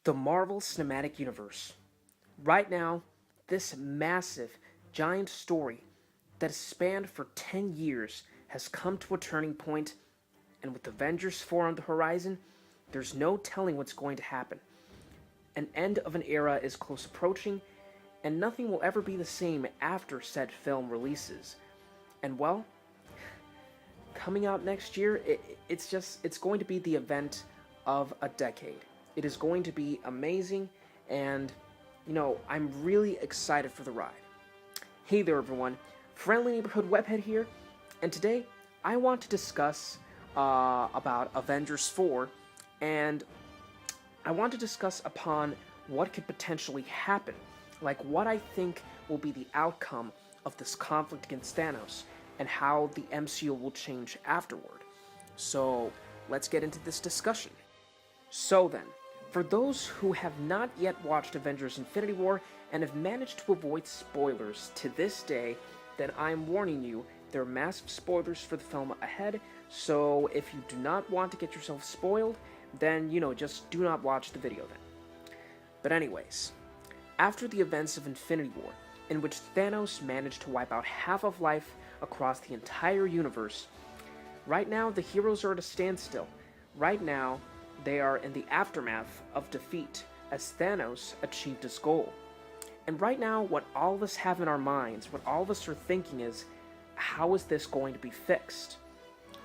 The Marvel Cinematic Universe. Right now, this massive, giant story that has spanned for 10 years has come to a turning point, and with Avengers 4 on the horizon, there's no telling what's going to happen. An end of an era is close approaching, and nothing will ever be the same after said film releases. And well, coming out next year, it's going to be the event of a decade. It is going to be amazing, and I'm really excited for the ride. Hey there, everyone. Friendly Neighborhood Webhead here, and today I want to discuss about Avengers 4, and I want to discuss upon what could potentially happen, like what I think will be the outcome of this conflict against Thanos, and how the MCU will change afterward. So, let's get into this discussion. So then, for those who have not yet watched Avengers Infinity War and have managed to avoid spoilers to this day, then I'm warning you, there are massive spoilers for the film ahead, so if you do not want to get yourself spoiled, then, just do not watch the video then. But anyways, after the events of Infinity War, in which Thanos managed to wipe out half of life across the entire universe, right now the heroes are at a standstill. Right now, they are in the aftermath of defeat as Thanos achieved his goal. And right now, what all of us have in our minds, what all of us are thinking is, how is this going to be fixed?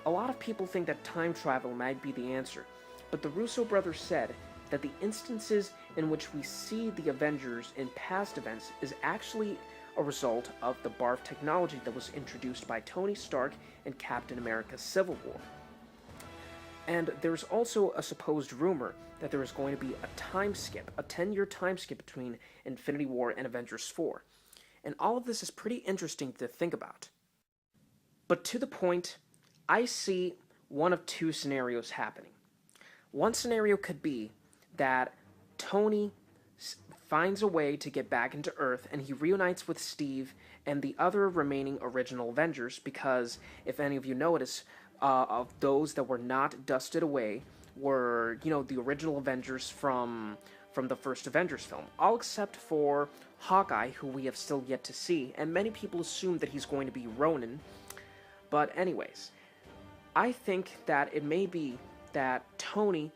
A lot of people think that time travel might be the answer, but the Russo brothers said that the instances in which we see the Avengers in past events is actually a result of the BARF technology that was introduced by Tony Stark in Captain America's Civil War. And there's also a supposed rumor that there is going to be a time skip, a 10-year time skip between Infinity War and Avengers 4. And all of this is pretty interesting to think about. But to the point, I see one of two scenarios happening. One scenario could be that Tony finds a way to get back into Earth and he reunites with Steve and the other remaining original Avengers, because if any of you notice, of those that were not dusted away were, the original Avengers from the first Avengers film, all except for Hawkeye, who we have still yet to see, and many people assume that he's going to be Ronan. But anyways, I think that it may be that Tony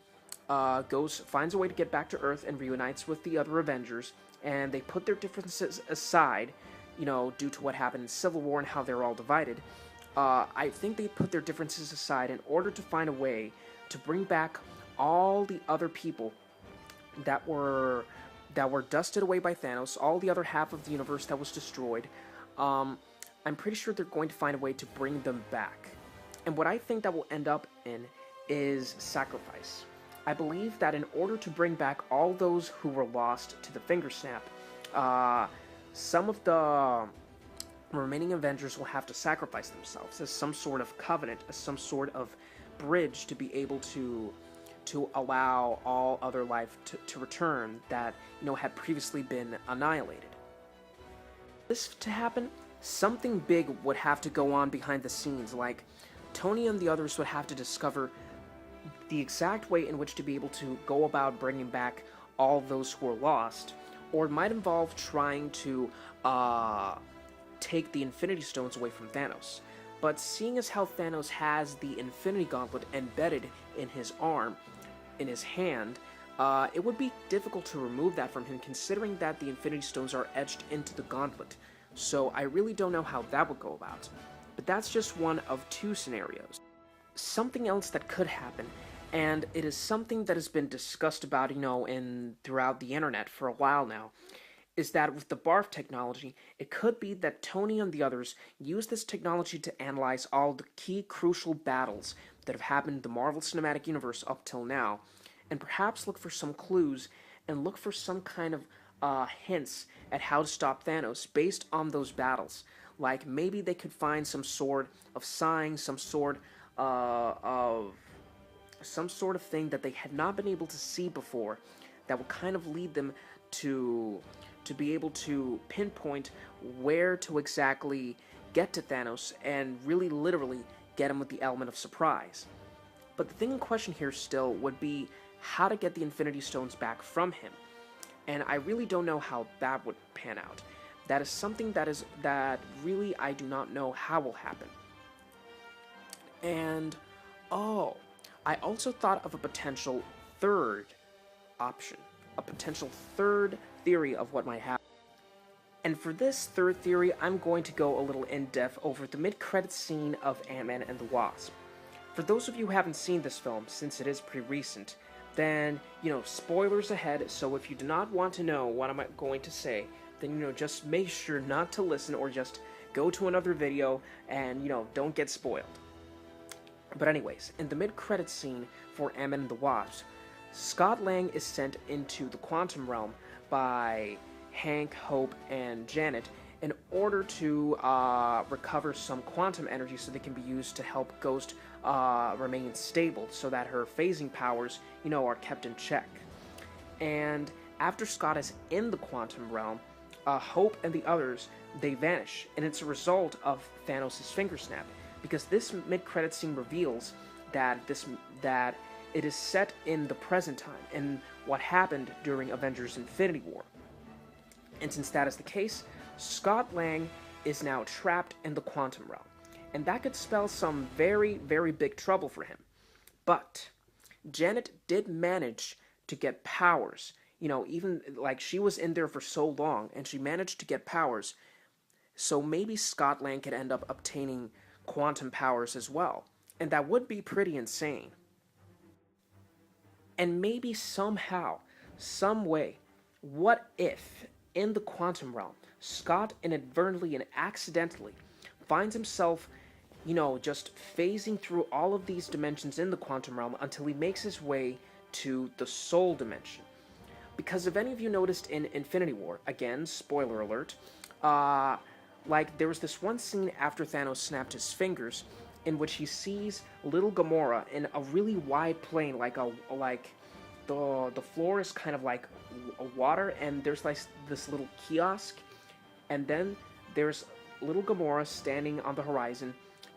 finds a way to get back to Earth and reunites with the other Avengers, and they put their differences aside, due to what happened in Civil War and how they're all divided. I think they put their differences aside in order to find a way to bring back all the other people that were dusted away by Thanos, all the other half of the universe that was destroyed. I'm pretty sure they're going to find a way to bring them back. And what I think that will end up in is sacrifice. I believe that in order to bring back all those who were lost to the finger snap, some of the remaining Avengers will have to sacrifice themselves as some sort of covenant, as some sort of bridge to be able to allow all other life to return that, had previously been annihilated. For this to happen, something big would have to go on behind the scenes, like Tony and the others would have to discover the exact way in which to be able to go about bringing back all those who are lost, or it might involve trying to take the Infinity Stones away from Thanos. But seeing as how Thanos has the Infinity Gauntlet embedded in his arm, in his hand, it would be difficult to remove that from him, considering that the Infinity Stones are etched into the gauntlet. So I really don't know how that would go about. But that's just one of two scenarios. Something else that could happen, and it is something that has been discussed about, throughout the internet for a while now, is that with the BARF technology, it could be that Tony and the others use this technology to analyze all the key crucial battles that have happened in the Marvel Cinematic Universe up till now, and perhaps look for some clues and look for some kind of hints at how to stop Thanos based on those battles. Like maybe they could find some sort of sign, some sort of thing that they had not been able to see before that will kind of lead them to be able to pinpoint where to exactly get to Thanos and really literally get him with the element of surprise. But the thing in question here still would be how to get the Infinity Stones back from him. And I really don't know how that would pan out. That is something that really I do not know how will happen. And oh, I also thought of a potential third option, a potential third theory of what might happen. And for this third theory, I'm going to go a little in-depth over the mid-credits scene of Ant-Man and the Wasp. For those of you who haven't seen this film, since it is pretty recent, then, spoilers ahead, so if you do not want to know what I'm going to say, then, just make sure not to listen or just go to another video and, don't get spoiled. But anyways, in the mid-credits scene for Ant-Man and the Wasp, Scott Lang is sent into the quantum realm by Hank, Hope, and Janet in order to recover some quantum energy so they can be used to help Ghost remain stable so that her phasing powers, are kept in check. And after Scott is in the quantum realm, Hope and the others, they vanish, and it's a result of Thanos' finger snap, because this mid-credit scene reveals that it is set in the present time, in what happened during Avengers Infinity War. And since that is the case, Scott Lang is now trapped in the quantum realm, and that could spell some very, very big trouble for him. But Janet did manage to get powers, even like she was in there for so long, and she managed to get powers, so maybe Scott Lang could end up obtaining quantum powers as well, and that would be pretty insane. And maybe somehow, some way, what if, in the quantum realm, Scott inadvertently and accidentally finds himself, just phasing through all of these dimensions in the quantum realm until he makes his way to the soul dimension. Because if any of you noticed in Infinity War, again, spoiler alert, there was this one scene after Thanos snapped his fingers in which he sees little Gamora in a really wide plane, the floor is kind of like water, and there's like this little kiosk, and then there's little Gamora standing on the horizon,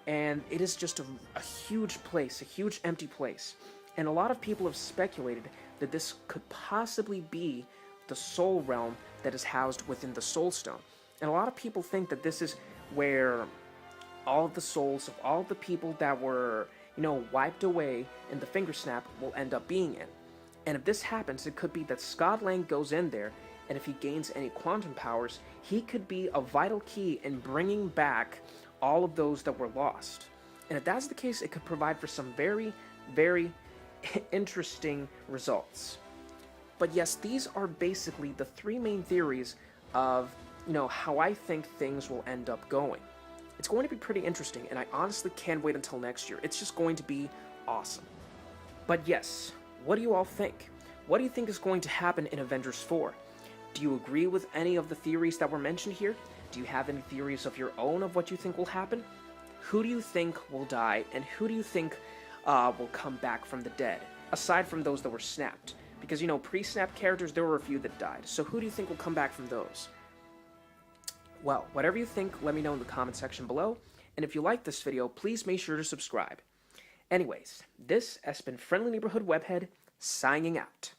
and it is just a huge place, a huge empty place. And a lot of people have speculated that this could possibly be the soul realm that is housed within the Soul Stone. And a lot of people think that this is where all of the souls of all of the people that were, wiped away in the finger snap will end up being in. And if this happens, it could be that Scott Lang goes in there, and if he gains any quantum powers, he could be a vital key in bringing back all of those that were lost. And if that's the case, it could provide for some very, very interesting results. But yes, these are basically the three main theories of, how I think things will end up going. It's going to be pretty interesting, and I honestly can't wait until next year. It's just going to be awesome. But yes, what do you all think? What do you think is going to happen in Avengers 4? Do you agree with any of the theories that were mentioned here? Do you have any theories of your own of what you think will happen? Who do you think will die, and who do you think will come back from the dead, aside from those that were snapped? Because, pre-snap characters, there were a few that died. So who do you think will come back from those? Well, whatever you think, let me know in the comment section below. And if you like this video, please make sure to subscribe. Anyways, this has been Friendly Neighborhood Webhead, signing out.